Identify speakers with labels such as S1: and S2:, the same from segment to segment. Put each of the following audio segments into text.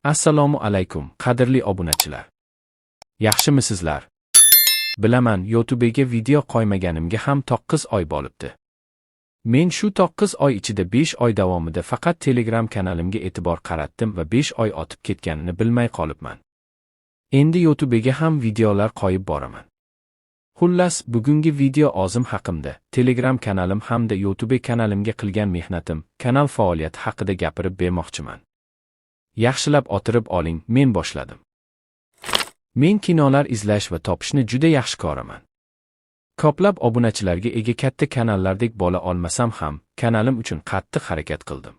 S1: Assalomu alaykum, qadrli obunachilar. Yaxshimisizlar? Bilaman, YouTube'ga video qo'ymaganimga ham 9 oy bo'libdi. Men shu 9 oy ichida 5 oy davomida faqat Telegram kanalimga e'tibor qaratdim va 5 oy o'tib ketganini bilmay qolibman. Endi YouTube'ga ham videolar qo'yib boraman. Xullas, bugungi video o'zim haqimda, Telegram kanalim hamda YouTube kanalimga qilgan mehnatim, kanal faoliyati haqida gapirib bermoqchiman. Yaxshilab o'tirib oling, men boshladim. Men kinolar izlash va topishni juda yaxshi ko'raman. Ko'plab obunachilarga ega katta kanallardek bo'la olmasam ham, kanalim uchun qattiq harakat qildim.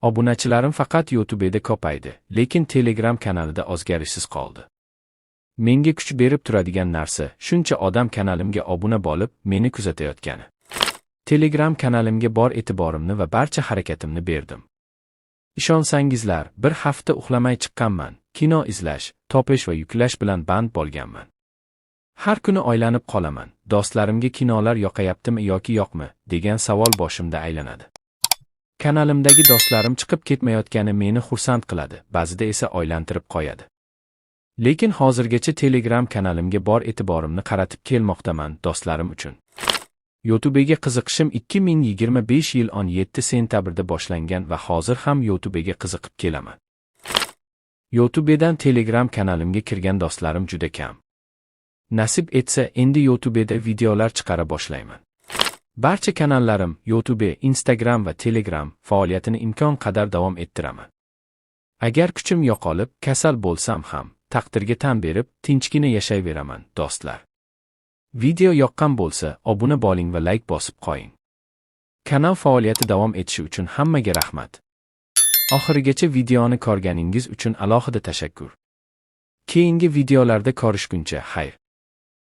S1: Obunachilarim faqat YouTube'da ko'paydi, lekin Telegram kanalida o'zgarishsiz qoldi. Menga kuch berib turadigan narsa, shuncha odam kanalimga obuna bo'lib, meni kuzatayotgani. Telegram kanalimga bor e'tiborimni va barcha harakatimni berdim. Ishonsangizlar, bir hafta uxlamay chiqqanman, kino izlash, topish va yuklash bilan band bo'lganman. Har kuni oylanib qolaman, do'stlarimga kinolar yoqayaptimi yoki yo'qmi, degan savol boshimda aylanadi. Kanalimdagi do'stlarim chiqib ketmayotgani meni xursand qiladi, ba'zida esa oylantirib qo'yadi. Lekin hozirgacha Telegram kanalimga bor e'tiborimni qaratib kelmoqdaman do'stlarim uchun. YouTube'ga qiziqishim 2025 yil 17 sentabrda boshlangan va hozir ham YouTube'ga qiziqib kelaman. YouTube'dan Telegram kanalimga kirgan do'stlarim juda kam. Nasib etsa, endi YouTube'da videolar chiqara boshlayman. Barcha kanallarim, YouTube, Instagram va Telegram faoliyatini imkon qadar davom ettiraman. Agar kuchim yo'qolib, kasal bo'lsam ham, taqdirga tan berib, tinchgina yashayveraman, do'stlar. Video yoqqan bo'lsa, obuna bo'ling va like bosib qo'ying. Kanal faoliyati davom etishi uchun hammaga rahmat. Oxirigacha videoni ko'rganingiz uchun alohida tashakkur. Keyingi videolarda ko'rishguncha, xayr.